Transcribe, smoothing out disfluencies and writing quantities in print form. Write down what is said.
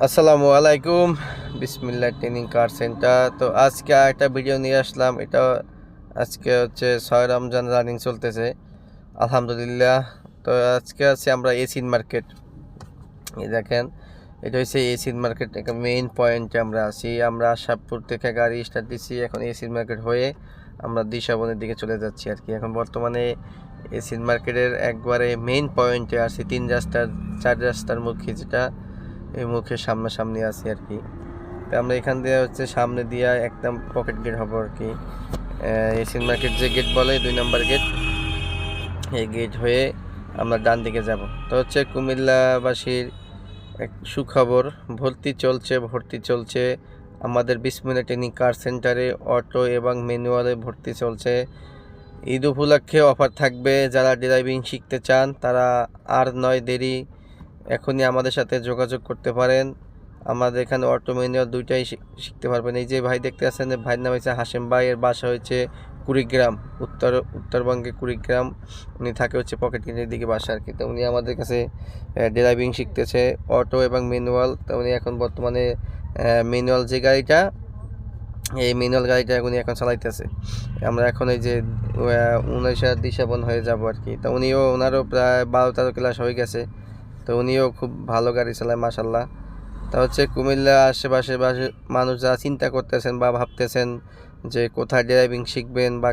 আসসালামু আলাইকুম। বিসমিল্লাহ ট্রেনিং কার সেন্টার। তো আজকে একটা ভিডিও নিয়ে আসলাম। এটা আজকে হচ্ছে 6 রমজান রানিং চলতেছে, আলহামদুলিল্লাহ। তো আজকে আছি আমরা এসিন মার্কেট। এই দেখেন, এটা হচ্ছে এসিন মার্কেট, একটা মেইন পয়েন্টে আমরা আছি। আমরা আশাপুর থেকে গাড়ি স্টার্ট দিচ্ছি, এখন এসিন মার্কেট হয়ে আমরা দিশাবনের দিকে চলে যাচ্ছি আর কি। এখন বর্তমানে এসিন মার্কেটের একবারে মেইন পয়েন্টে আছি, 4 রাস্তার মুখে, যেটা এই মুখের সামনাসামনি আছি আর কি। তো আমরা এখান দিয়ে হচ্ছে সামনে দিয়ে একদম পকেট গেট হবো আর কি। এসিন মার্কেট যে গেট বলে 2 নম্বর গেট, এই গেট হয়ে আমরা ডান দিকে যাব। তো হচ্ছে কুমিল্লাবাসীর এক সুখবর, ভর্তি চলছে আমাদের বিসমিল্লাহ ট্রেনিং কার সেন্টারে। অটো এবং ম্যানুয়ালে ভর্তি চলছে। ঈদ উপলক্ষে অফার থাকবে। যারা ড্রাইভিং শিখতে চান তারা আর নয় দেরি, এখনই আমাদের সাথে যোগাযোগ করতে পারেন। আমাদের এখানে অটো ম্যানুয়াল দুইটাই শিখতে পারবেন। এই যে ভাই দেখতে আছেন, ভাইয়ের নাম হচ্ছে হাশেম ভাই, এর বাসা হচ্ছে কুড়িগ্রাম, উত্তরবঙ্গে কুড়িগ্রাম। উনি থাকে হচ্ছে পকেট গেটের দিকে বাসা আর কি। তো উনি আমাদের কাছে ড্রাইভিং শিখতেছে অটো এবং ম্যানুয়াল। তো উনি এখন বর্তমানে ম্যানুয়াল যে গাড়িটা, এই ম্যানুয়াল গাড়িটা উনি এখন চালাইতেছে। আমরা এখন এই যে 19 দিশাবন হয়ে যাব আর কি। তো ওনারও প্রায় 12-13 ক্লাস হয়ে গেছে। তো উনিও খুব ভালো গাড়ি চালায় মাশাল্লাহ। তা হচ্ছে কুমিল্লা আশেপাশে মানুষ যারা চিন্তা করতেছেন বা ভাবতেছেন যে কোথায় ড্রাইভিং শিখবেন বা